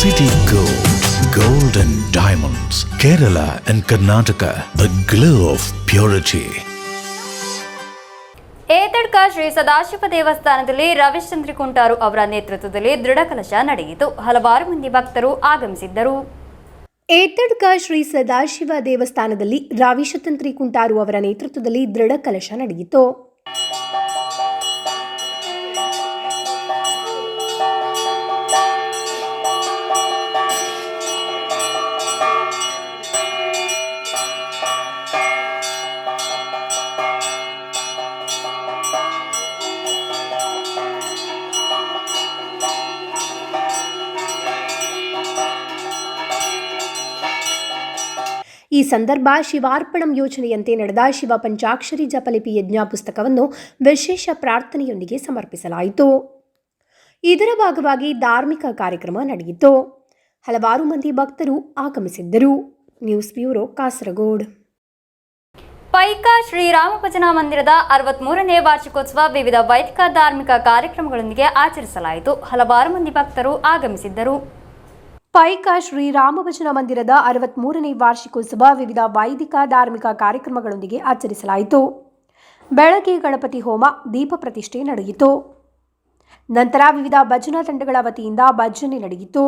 City Gold, Gold and Diamonds, Kerala and Karnataka, the glow of purity. Ethadka Shri Sadashiva ದೇವಸ್ಥಾನದಲ್ಲಿ ರವಿಚಂದ್ರ ಕುಂಟಾರು ಅವರ ನೇತೃತ್ವದಲ್ಲಿ ದೃಢಕಲಶ ನಡೆಯಿತು. ಹಲವಾರು ಮಂದಿ ಭಕ್ತರು ಆಗಮಿಸಿದ್ದರು. ಏತಡ್ಕ ಶ್ರೀ ಸದಾಶಿವ ದೇವಸ್ಥಾನದಲ್ಲಿ ರವಿಶತಂತ್ರಿ ಕುಂಟಾರು ಅವರ ನೇತೃತ್ವದಲ್ಲಿ ದೃಢಕಲಶ ನಡೆಯಿತು. ಈ ಸಂದರ್ಭ ಶಿವಾರ್ಪಣಂ ಯೋಜನೆಯಂತೆ ನಡೆದ ಶಿವ ಪಂಚಾಕ್ಷರಿ ಜಪಲಿಪಿ ಯಜ್ಞ ಪುಸ್ತಕವನ್ನು ವಿಶೇಷ ಪ್ರಾರ್ಥನೆಯೊಂದಿಗೆ ಸಮರ್ಪಿಸಲಾಯಿತು. ಇದರ ಭಾಗವಾಗಿ ಧಾರ್ಮಿಕ ಕಾರ್ಯಕ್ರಮ ನಡೆಯಿತು. ಹಲವಾರು ಮಂದಿ ಭಕ್ತರು ಆಗಮಿಸಿದ್ದರು. News bureau, Kasaragod. ಪೈಕ ಶ್ರೀರಾಮ ಭಜನಾ ಮಂದಿರದ 63ನೇ ವಾರ್ಷಿಕೋತ್ಸವ ವಿವಿಧ ವೈದಿಕ ಧಾರ್ಮಿಕ ಕಾರ್ಯಕ್ರಮಗಳೊಂದಿಗೆ ಆಚರಿಸಲಾಯಿತು. ಹಲವಾರು ಮಂದಿ ಭಕ್ತರು ಆಗಮಿಸಿದ್ದರು. ಪೈಕ ಶ್ರೀರಾಮ ಭಜನಾ ಮಂದಿರದ 63ನೇ ವಾರ್ಷಿಕೋತ್ಸವ ವಿವಿಧ ವೈದಿಕ ಧಾರ್ಮಿಕ ಕಾರ್ಯಕ್ರಮಗಳೊಂದಿಗೆ ಆಚರಿಸಲಾಯಿತು. ಬೆಳಗ್ಗೆ ಗಣಪತಿ ಹೋಮ, ದೀಪ ಪ್ರತಿಷ್ಠೆ ನಡೆಯಿತು. ನಂತರ ವಿವಿಧ ಭಜನಾ ತಂಡಗಳ ವತಿಯಿಂದ ಭಜನೆ ನಡೆಯಿತು.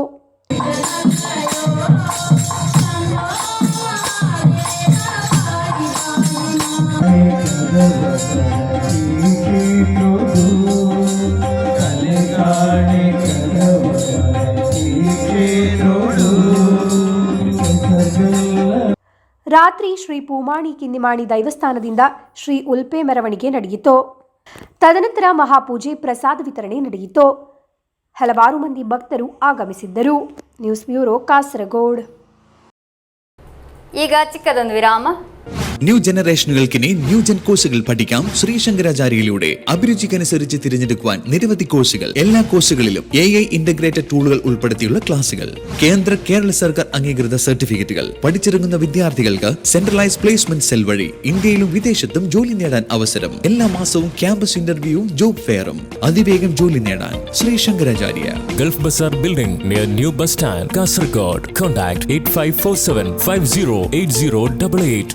ರಾತ್ರಿ ಶ್ರೀ ಪೂಮಾಣಿ ಕಿನ್ನಿಮಾಣಿ ದೈವಸ್ಥಾನದಿಂದ ಶ್ರೀ ಉಲ್ಪೆ ಮೆರವಣಿಗೆ ನಡೆಯಿತು. ತದನಂತರ ಮಹಾಪೂಜೆ, ಪ್ರಸಾದ ವಿತರಣೆ ನಡೆಯಿತು. ಹಲವಾರು ಮಂದಿ ಭಕ್ತರು ಆಗಮಿಸಿದ್ದರು. News bureau, Kasaragod. ಈಗ ಚಿಕ್ಕದೊಂದು ವಿರಾಮ. ന്യൂ ജനറേഷനുകൾക്കിനി ന്യൂ ജെൻ കോഴ്സുകൾ പഠിക്കാം ശ്രീശങ്കരാചാര്യയിലൂടെ. അഭിരുചിക്കനുസരിച്ച് തിരഞ്ഞെടുക്കുവാൻ നിരവധി കോഴ്സുകൾ. എല്ലാ കോഴ്സുകളിലും AI ഇന്റഗ്രേറ്റഡ് ടൂളുകൾ ഉൾപ്പെടുത്തിയുള്ള ക്ലാസുകൾ. കേരള സർക്കാർ അംഗീകൃത സർട്ടിഫിക്കറ്റുകൾ. പഠിച്ചിറങ്ങുന്ന വിദ്യാർത്ഥികൾക്ക് സെൻട്രലൈസ് പ്ലേസ്മെന്റ് സെൽ വഴി ഇന്ത്യയിലും വിദേശത്തും ജോലി നേടാൻ അവസരം. എല്ലാ മാസവും ക്യാമ്പസ് ഇന്റർവ്യൂവും ജോബ് ഫെയറും. അതിവേഗം ജോലി നേടാൻ Sreeshankaracharya. Gulf Bazar building near new bus stand, Kasaragod. Contact 8547508088.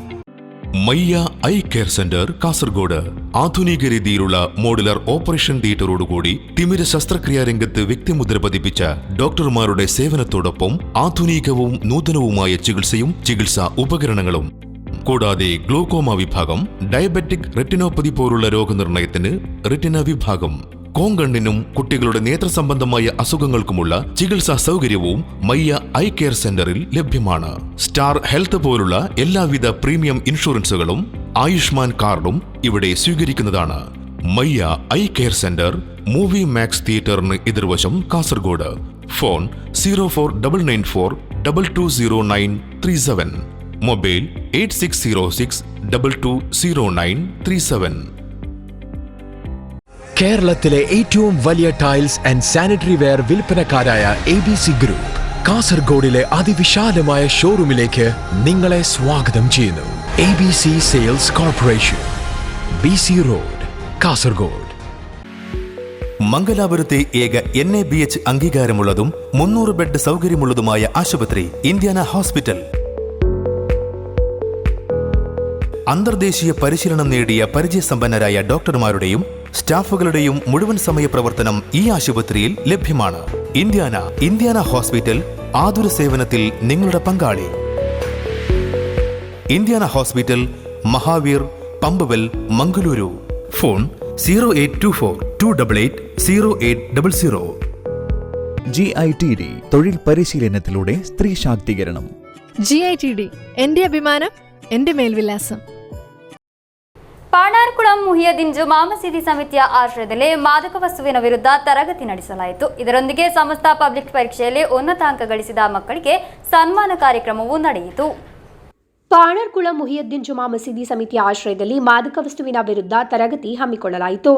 Mayya eye care centre, Kasaragod. ആധുനിക രീതിയിലുള്ള മോഡുലർ ഓപ്പറേഷൻ തിയേറ്ററോടുകൂടി തിമിര ശസ്ത്രക്രിയാ രംഗത്ത് വ്യക്തിമുദ്ര പതിപ്പിച്ച ഡോക്ടർമാരുടെ സേവനത്തോടൊപ്പം ആധുനികവും നൂതനവുമായ ചികിത്സയും ചികിത്സാ ഉപകരണങ്ങളും. കൂടാതെ ഗ്ലോക്കോമ വിഭാഗം, ഡയബറ്റിക് റെറ്റിനോപ്പതി പോലുള്ള രോഗനിർണയത്തിന് റെറ്റിന വിഭാഗം. കോങ്കണ്ണിനും കുട്ടികളുടെ നേത്ര സംബന്ധമായ അസുഖങ്ങൾക്കുമുള്ള ചികിത്സാ സൗകര്യവും മയ്യ ഐ കെയർ സെന്ററിൽ ലഭ്യമാണ്. സ്റ്റാർ ഹെൽത്ത് പോലുള്ള എല്ലാവിധ പ്രീമിയം ഇൻഷുറൻസുകളും ആയുഷ്മാൻ കാർഡും ഇവിടെ സ്വീകരിക്കുന്നതാണ്. Mayya eye care centre, movie max തിയേറ്ററിന് എതിർവശം, കാസർഗോഡ്. ഫോൺ 049942200937. മൊബൈൽ 8606220937. കേരളത്തിലെ ഏറ്റവും വലിയ ടൈൽസ് ആൻഡ് സാനിറ്ററി വെയർ വിൽപ്പനക്കാരായ ABC ഗ്രൂപ്പ് കാസർഗോഡിലെ അതിവിശാലമായ ഷോറൂമിലേക്ക് നിങ്ങളെ സ്വാഗതം ചെയ്യുന്നു. ABC sales corporation, BC road, Kasaragod. മംഗലാപുരത്തെ ഏക NABH അംഗീകാരമുള്ളതും 300 ബെഡ് സൗകര്യമുള്ളതുമായ ആശുപത്രി ഇന്ത്യാന ഹോസ്പിറ്റൽ. അന്തർദേശീയ പരിശീലനം നേടിയ പരിചയസമ്പന്നരായ ഡോക്ടർമാരുടെയും സ്റ്റാഫുകളുടെയും മുഴുവൻ സമയ പ്രവർത്തനം ഈ ആശുപത്രിയിൽ ലഭ്യമാണ്. ഇന്ത്യാന ഹോസ്പിറ്റൽ ആതുര സേവനത്തിൽ നിങ്ങളുടെ പങ്കാളി. Indiana hospital, Mahavir, Pumpwell, Mangaluru. Phone 0824-288-0800. GITD തൊഴിൽ പരിശീലനത്തിലൂടെ സ്ത്രീ ശാക്തീകരണം. GITD എന്റെ അഭിമാനം, എന്റെ മേൽവിലാസം. ಪಾಣಾರ್ಕುಳಂ ಮುಹಿಯದ್ದೀನ್ ಜುಮಾ ಮಸೀದಿ ಸಮಿತಿಯ ಆಶ್ರಯದಲ್ಲಿ ಮಾದಕ ವಸ್ತುವಿನ ವಿರುದ್ಧ ತರಗತಿ ನಡೆಸಲಾಯಿತು. ಇದರೊಂದಿಗೆ ಸಮಸ್ತ ಪಬ್ಲಿಕ್ ಪರೀಕ್ಷೆಯಲ್ಲಿ ಉನ್ನತ ಅಂಕ ಗಳಿಸಿದ ಮಕ್ಕಳಿಗೆ ಸನ್ಮಾನ ಕಾರ್ಯಕ್ರಮವೂ ನಡೆಯಿತು. ಪಾಣಾರ್ಕುಳ ಮುಹಿಯದ್ದೀನ್ ಜುಮಾ ಮಸೀದಿ ಸಮಿತಿಯ ಆಶ್ರಯದಲ್ಲಿ ಮಾದಕ ವಸ್ತುವಿನ ವಿರುದ್ಧ ತರಗತಿ ಹಮ್ಮಿಕೊಳ್ಳಲಾಯಿತು.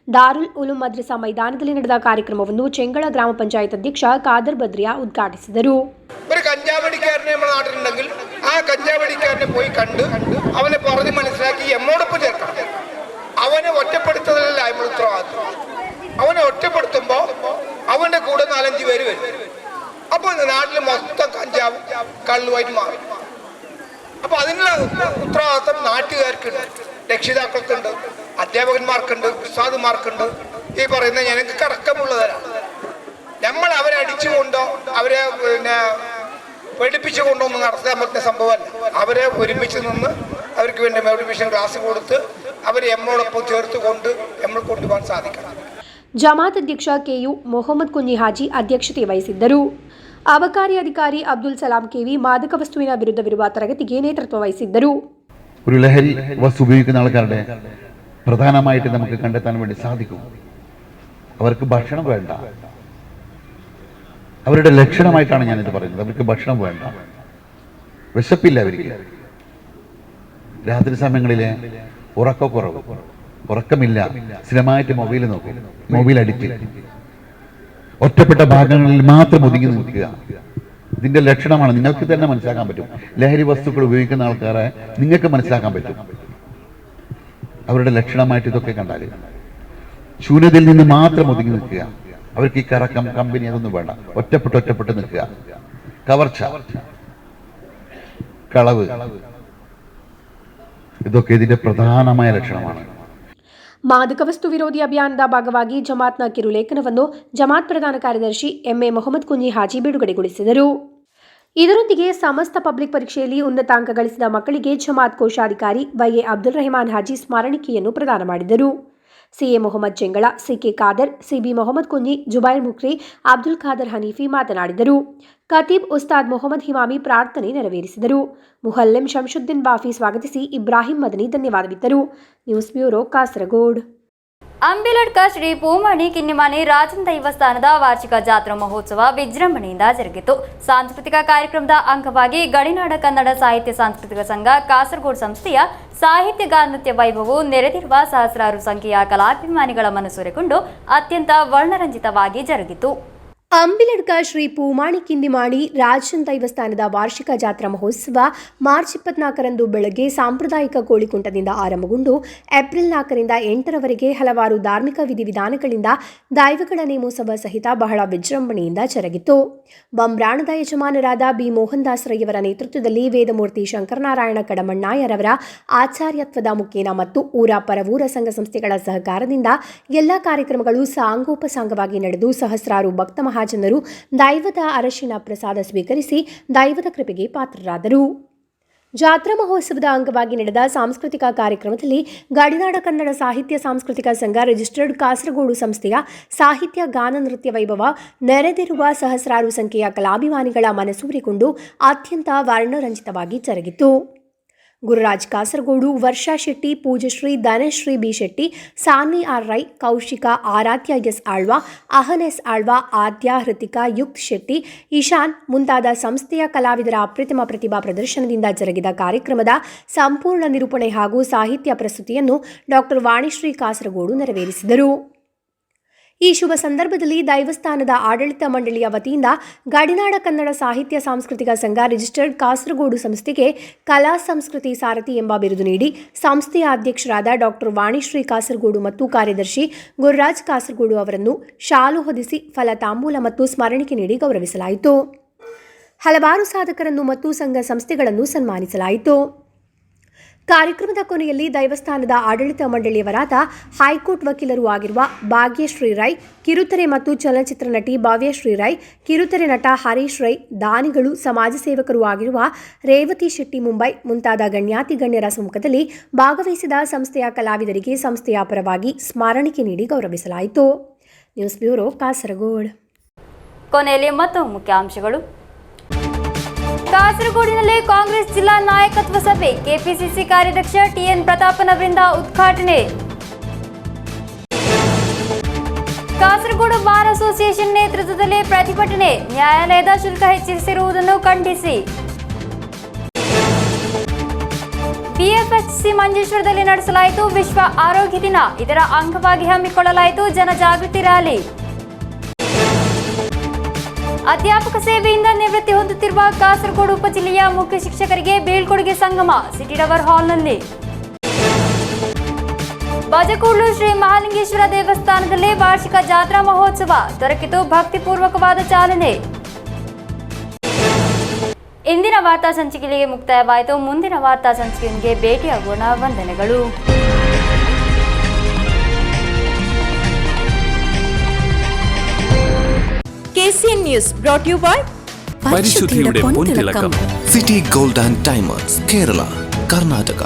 ದಾರುಲ್ ಉಲೂಮ್ ಮದ್ರಸಾ ಮೈದಾನದಲ್ಲಿ ನಡೆದ ಕಾರ್ಯಕ್ರಮವನ್ನು ಚೆಂಗಳ ಗ್ರಾಮ ಪಂಚಾಯತ್ ಅಧ್ಯಕ್ಷ ಖಾದರ್ ಬದ್ರಿಯಾ ಉದ್ಘಾಟಿಸಿದರು. ഒരു കഞ്ചാവടിക്കാരനെ നമ്മുടെ നാട്ടിലുണ്ടെങ്കിൽ ആ കഞ്ചാവടിക്കാരനെ പോയി കണ്ട് അവനെ പറഞ്ഞ് മനസ്സിലാക്കി എമ്മോടൊപ്പം ചേർക്കണം. അവനെ ഒറ്റപ്പെടുത്തുന്നതല്ല നമ്മുടെ ഉത്തരവാദിത്വം. അവനെ ഒറ്റപ്പെടുത്തുമ്പോൾ അവന്റെ കൂടെ 4-5 പേര് വരും. അപ്പോൾ നാട്ടിൽ മൊത്തം കഞ്ചാവ് കള്ളുമായിട്ട് മാറും. അപ്പൊ അതിനുള്ള ഉത്തരവാദിത്വം നാട്ടുകാർക്കുണ്ട്, രക്ഷിതാക്കൾക്കുണ്ട്, അധ്യാപകന്മാർക്കുണ്ട്, ഉസ്താദുമാർക്കുണ്ട്, ഈ പറയുന്ന ഞങ്ങൾക്ക് അടക്കമുള്ളവരാണ്. നമ്മൾ അവരെ അടിച്ചുകൊണ്ടോ അവരെ പഠിപ്പിച്ചുകൊണ്ടോ ഒന്നും നടത്താൻ പറ്റുന്ന സംഭവമല്ല. അവരെ ഒരുമിച്ച് നിന്ന് അവർക്ക് വേണ്ടി മോട്ടിവേഷൻ ക്ലാസ് കൊടുത്ത് അവരെ എമ്മോടൊപ്പം ചേർത്ത് കൊണ്ട് നമ്മൾ കൊണ്ടുപോകാൻ സാധിക്കണം. ಜಮಾತ್ ಅಧ್ಯಕ್ಷ KU ಮೊಹಮ್ಮದ್ ಕುഞ്ഞി ಹಾಜಿ ಅಧ್ಯಕ್ಷತೆ ವಹಿಸಿದ್ದರು. ಅಬಕಾರಿ ಅಧಿಕಾರಿ ಅಬ್ದುಲ್ ಸಲಾಂ KV മാദക വസ്തുവിನ വിരുദ്ധವಿರುವ തരಗತಿಗೆ നേതൃത്ವ ವಹಿಸಿದ್ದರು. ഒരു ലഹരി വസ്തു ഉപയോഗിക്കുന്ന ആൾക്കാരുടെ പ്രധാനമായിട്ട് നമുക്ക് കണ്ടെത്താൻ വേണ്ടി സാധിക്കും. അവർക്ക് ഭക്ഷണം വേണ്ട. അവരുടെ ലക്ഷണമായിട്ടാണ് ഞാനിത് പറയുന്നത്. അവർക്ക് ഭക്ഷണം വേണ്ട, വിശപ്പില്ല അവർക്ക്. രാത്രി സമയങ്ങളിലെ ഉറക്കക്കുറവ്, ഉറക്കമില്ല, സ്ഥിരമായിട്ട് മൊബൈൽ നോക്കും, മൊബൈൽ അഡിക്റ്റ്, ഒറ്റപ്പെട്ട ഭാഗങ്ങളിൽ മാത്രം ഒതുങ്ങി നിൽക്കുക. ഇതിന്റെ ലക്ഷണമാണ്. നിങ്ങൾക്ക് തന്നെ മനസ്സിലാക്കാൻ പറ്റും. ലഹരി വസ്തുക്കൾ ഉപയോഗിക്കുന്ന ആൾക്കാരെ നിങ്ങൾക്ക് മനസ്സിലാക്കാൻ പറ്റും. അവരുടെ ലക്ഷണമായിട്ട് ഇതൊക്കെ കണ്ടാൽ ശൂന്യതയിൽ നിന്ന് മാത്രം ഒതുങ്ങി നിൽക്കുക. അവർക്ക് ഈ കറക്കം, കമ്പനി അതൊന്നും വേണ്ട. ഒറ്റപ്പെട്ട് നിൽക്കുക. കവർച്ച, കളവ്, ഇതൊക്കെ ഇതിന്റെ പ്രധാനമായ ലക്ഷണമാണ്. ಮಾದಕ ವಸ್ತು ವಿರೋಧಿ ಅಭಿಯಾನದ ಭಾಗವಾಗಿ ಜಮಾತ್ನ ಕಿರುಲೇಖನವನ್ನು ಜಮಾತ್ ಪ್ರಧಾನ ಕಾರ್ಯದರ್ಶಿ MA ಮೊಹಮ್ಮದ್ ಕುഞ്ഞಿ ಹಾಜಿ ಬಿಡುಗಡೆಗೊಳಿಸಿದರು. ಇದರೊಂದಿಗೆ ಸಮಸ್ತ ಪಬ್ಲಿಕ್ ಪರೀಕ್ಷೆಯಲ್ಲಿ ಉನ್ನತ ಅಂಕ ಗಳಿಸಿದ ಮಕ್ಕಳಿಗೆ ಜಮಾತ್ ಕೋಶಾಧಿಕಾರಿ YA ಅಬ್ದುಲ್ ರೆಹಮಾನ್ ಹಾಜಿ ಸ್ಮರಣಿಕೆಯನ್ನು ಪ್ರದಾನ ಮಾಡಿದರು. CA Mohammed Chengala, CK Khader, CB Mohammed ಕುഞ്ഞಿ, Zubair Mukri, Abdul Khader ಹನೀಫಿ ಮಾತನಾಡಿದರು. ಖತೀಬ್ ಉಸ್ತಾದ್ ಮೊಹಮ್ಮದ್ ಹಿಮಾಮಿ ಪ್ರಾರ್ಥನೆ ನೆರವೇರಿಸಿದರು. ಮುಹಲ್ಲಿಂ ಶಂಶುದ್ದೀನ್ ಬಾಫಿ ಸ್ವಾಗತಿಸಿ ಇಬ್ರಾಹಿಂ ಮದನಿ ಧನ್ಯವಾದವಿತ್ತರು. News bureau, Kasaragod. ಅಂಬಿಲಡ್ಕ ಶ್ರೀ ಪೂಮಣಿ ಕಿನ್ನಿಮನಿ ರಾಜನ್ ದೈವಸ್ಥಾನದ ವಾರ್ಷಿಕ ಜಾತ್ರಾ ಮಹೋತ್ಸವ ವಿಜೃಂಭಣೆಯಿಂದ ಜರುಗಿತು. ಸಾಂಸ್ಕೃತಿಕ ಕಾರ್ಯಕ್ರಮದ ಅಂಗವಾಗಿ ಗಡಿನಾಡ ಕನ್ನಡ ಸಾಹಿತ್ಯ ಸಾಂಸ್ಕೃತಿಕ ಸಂಘ ಕಾಸರಗೋಡು ಸಂಸ್ಥೆಯ ಸಾಹಿತ್ಯ ಗಾನೃತ್ಯ ವೈಭವವು ನೆರೆದಿರುವ ಸಹಸ್ರಾರು ಸಂಖ್ಯೆಯ ಕಲಾಭಿಮಾನಿಗಳ ಮನಸೂರೆಗೊಂಡು ಅತ್ಯಂತ ವರ್ಣರಂಜಿತವಾಗಿ ಜರುಗಿತು. ಅಂಬಿಲಡ್ಕ ಶ್ರೀ ಪೂಮಾಣಿ ಕಿಂದಿಮಾಣಿ ರಾಜನ್ ದೈವಸ್ಥಾನದ ವಾರ್ಷಿಕ ಜಾತ್ರಾ ಮಹೋತ್ಸವ ಮಾರ್ಚ್ 24ರಂದು ಬೆಳಗ್ಗೆ ಸಾಂಪ್ರದಾಯಿಕ ಕೋಳಿಕುಂಟದಿಂದ ಆರಂಭಗೊಂಡು ಏಪ್ರಿಲ್ 4ರಿಂದ 8ರವರೆಗೆ ಹಲವಾರು ಧಾರ್ಮಿಕ ವಿಧಿವಿಧಾನಗಳಿಂದ ದೈವಗಳ ನೇಮೋತ್ಸವ ಸಹಿತ ಬಹಳ ವಿಜೃಂಭಣೆಯಿಂದ ಜರುಗಿತು. ಬಂಬ್ರಾಣದ ಯಜಮಾನರಾದ ಬಿ ಮೋಹನ್ ದಾಸ್ ರೈಯವರ ನೇತೃತ್ವದಲ್ಲಿ ವೇದಮೂರ್ತಿ ಶಂಕರನಾರಾಯಣ ಕಡಮಣ್ಣಾಯರವರ ಆಚಾರ್ಯತ್ವದ ಮುಖೇನ ಮತ್ತು ಊರ ಪರವೂರ ಸಂಘ ಸಂಸ್ಥೆಗಳ ಸಹಕಾರದಿಂದ ಎಲ್ಲ ಕಾರ್ಯಕ್ರಮಗಳು ಸಾಂಗೋಪಸಾಂಗವಾಗಿ ನಡೆದು ಸಹಸ್ರಾರು ಭಕ್ತ ಮಹಾಜನರು ದೈವದ ಅರಶಿನ ಪ್ರಸಾದ ಸ್ವೀಕರಿಸಿ ದೈವದ ಕೃಪೆಗೆ ಪಾತ್ರರಾದರು. ಜಾತ್ರಾ ಮಹೋತ್ಸವದ ಅಂಗವಾಗಿ ನಡೆದ ಸಾಂಸ್ಕೃತಿಕ ಕಾರ್ಯಕ್ರಮದಲ್ಲಿ ಗಡಿನಾಡ ಕನ್ನಡ ಸಾಹಿತ್ಯ ಸಾಂಸ್ಕೃತಿಕ ಸಂಘ ರಿಜಿಸ್ಟರ್ಡ್ ಕಾಸರಗೋಡು ಸಂಸ್ಥೆಯ ಸಾಹಿತ್ಯ ಗಾನ ನೃತ್ಯ ವೈಭವ ನೆರೆದಿರುವ ಸಹಸ್ರಾರು ಸಂಖ್ಯೆಯ ಕಲಾಭಿಮಾನಿಗಳ ಮನಸೂರೆಗೊಂಡು ಅತ್ಯಂತ ವರ್ಣರಂಜಿತವಾಗಿ ಜರುಗಿತು. ಗುರುರಾಜ್ ಕಾಸರಗೋಡು, ವರ್ಷಾ ಶೆಟ್ಟಿ, ಪೂಜಶ್ರೀ, ಧನಶ್ರೀ ಬಿ ಶೆಟ್ಟಿ, ಸಾನ್ವಿ ಆರ್ ರೈ, ಕೌಶಿಕ, ಆರಾಧ್ಯ ಎಸ್ ಆಳ್ವಾ, ಅಹನ್ ಎಸ್ ಆಳ್ವಾ, ಆದ್ಯ, ಹೃತಿಕಾ, ಯುಕ್ತ್ ಶೆಟ್ಟಿ, ಇಶಾನ್ ಮುಂತಾದ ಸಂಸ್ಥೆಯ ಕಲಾವಿದರ ಅಪ್ರತಿಮ ಪ್ರತಿಭಾ ಪ್ರದರ್ಶನದಿಂದ ಜರುಗಿದ ಕಾರ್ಯಕ್ರಮದ ಸಂಪೂರ್ಣ ನಿರೂಪಣೆ ಹಾಗೂ ಸಾಹಿತ್ಯ ಪ್ರಸ್ತುತಿಯನ್ನು ಡಾಕ್ಟರ್ ವಾಣಿಶ್ರೀ ಕಾಸರಗೋಡು ನೆರವೇರಿಸಿದರು. ಈ ಶುಭ ಸಂದರ್ಭದಲ್ಲಿ ದೈವಸ್ಥಾನದ ಆಡಳಿತ ಮಂಡಳಿಯ ವತಿಯಿಂದ ಗಡಿನಾಡ ಕನ್ನಡ ಸಾಹಿತ್ಯ ಸಾಂಸ್ಕೃತಿಕ ಸಂಘ ರಿಜಿಸ್ಟರ್ಡ್ ಕಾಸರಗೋಡು ಸಂಸ್ಥೆಗೆ ಕಲಾ ಸಂಸ್ಕೃತಿ ಸಾರಥಿ ಎಂಬ ಬಿರುದು ನೀಡಿ ಸಂಸ್ಥೆಯ ಅಧ್ಯಕ್ಷರಾದ ಡಾಕ್ಟರ್ ವಾಣಿಶ್ರೀ ಕಾಸರಗೋಡು ಮತ್ತು ಕಾರ್ಯದರ್ಶಿ ಗುರುರಾಜ್ ಕಾಸರಗೋಡು ಅವರನ್ನು ಶಾಲು ಹೊದಿಸಿ ಫಲತಾಂಬೂಲ ಮತ್ತು ಸ್ಮರಣಿಕೆ ನೀಡಿ ಗೌರವಿಸಲಾಯಿತು. ಹಲವಾರು ಸಾಧಕರನ್ನು ಮತ್ತು ಸಂಘ ಸಂಸ್ಥೆಗಳನ್ನು ಸನ್ಮಾನಿಸಲಾಯಿತು. ಕಾರ್ಯಕ್ರಮದ ಕೊನೆಯಲ್ಲಿ ದೈವಸ್ಥಾನದ ಆಡಳಿತ ಮಂಡಳಿಯವರಾದ ಹೈಕೋರ್ಟ್ ವಕೀಲರೂ ಆಗಿರುವ ಭಾಗ್ಯಶ್ರೀ ರೈ, ಕಿರುತೆರೆ ಮತ್ತು ಚಲನಚಿತ್ರ ನಟಿ ಭವ್ಯಶ್ರೀ ರೈ, ಕಿರುತೆರೆ ನಟ ಹರೀಶ್ ರೈ, ದಾನಿಗಳು, ಸಮಾಜ ಸೇವಕರೂ ಆಗಿರುವ ರೇವತಿ ಶೆಟ್ಟಿ ಮುಂಬೈ ಮುಂತಾದ ಗಣ್ಯಾತಿ ಗಣ್ಯರ ಸಮ್ಮುಖದಲ್ಲಿ ಭಾಗವಹಿಸಿದ ಸಂಸ್ಥೆಯ ಕಲಾವಿದರಿಗೆ ಸಂಸ್ಥೆಯ ಪರವಾಗಿ ಸ್ಮರಣಿಕೆ ನೀಡಿ ಗೌರವಿಸಲಾಯಿತು. News bureau, Kasaragod. ಕೊನೆಯಲ್ಲಿ ಮತ್ತೊಮ್ಮೆ ಮುಖ್ಯಾಂಶಗಳು. ಕಾಸರಗೋಡಿನಲ್ಲಿ ಕಾಂಗ್ರೆಸ್ ಜಿಲ್ಲಾ ನಾಯಕತ್ವ ಸಭೆ, ಕೆಪಿಸಿಸಿ ಕಾರ್ಯಾಧ್ಯಕ್ಷ ಟಿಎನ್ ಪ್ರತಾಪನ್ ಅವರಿಂದ ಉದ್ಘಾಟನೆ. ಕಾಸರಗೋಡು ಬಾರ್ ಅಸೋಸಿಯೇಷನ್ ನೇತೃತ್ವದಲ್ಲಿ ಪ್ರತಿಭಟನೆ, ನ್ಯಾಯಾಲಯದ ಶುಲ್ಕ ಹೆಚ್ಚಿಸಿರುವುದನ್ನು ಖಂಡಿಸಿ. ಬಿಎಫ್ಎಚ್ಸಿ ಮಂಜೇಶ್ವರದಲ್ಲಿ ನಡೆಸಲಾಯಿತು ವಿಶ್ವ ಆರೋಗ್ಯ ದಿನ, ಇದರ ಅಂಗವಾಗಿ ಹಮ್ಮಿಕೊಳ್ಳಲಾಯಿತು ಜನಜಾಗೃತಿ ರ್ಯಾಲಿ. ಅಧ್ಯಾಪಕ ಸೇವೆಯಿಂದ ನಿವೃತ್ತಿ ಹೊಂದುತ್ತಿರುವ ಕಾಸರಗೋಡು ಉಪಜಿಲ್ಲೆಯ ಮುಖ್ಯ ಶಿಕ್ಷಕರಿಗೆ ಬೀಳ್ಕೊಡುಗೆ ಸಂಗಮ ಸಿಟಿ ಟವರ್ ಹಾಲ್ನಲ್ಲಿ. ಬಾಜಕೂಡ್ಲು ಶ್ರೀ ಮಹಾಲಿಂಗೇಶ್ವರ ದೇವಸ್ಥಾನದಲ್ಲಿ ವಾರ್ಷಿಕ ಜಾತ್ರಾ ಮಹೋತ್ಸವ ದೊರಕಿತು ಭಕ್ತಿಪೂರ್ವಕವಾದ ಚಾಲನೆ. ಇಂದಿನ ವಾರ್ತಾ ಸಂಚಿಕೆಗೆ ಮುಕ್ತಾಯವಾಯಿತು. ಮುಂದಿನ ವಾರ್ತಾ ಸಂಚಿಕೆಗೆ ಭೇಟಿಯಾಗೋಣ. ವಂದನೆಗಳು. KCN News brought you by പരിശുദ്ധിയുടെ പൊൻതിളക്കം city gold and diamonds Kerala, Karnataka.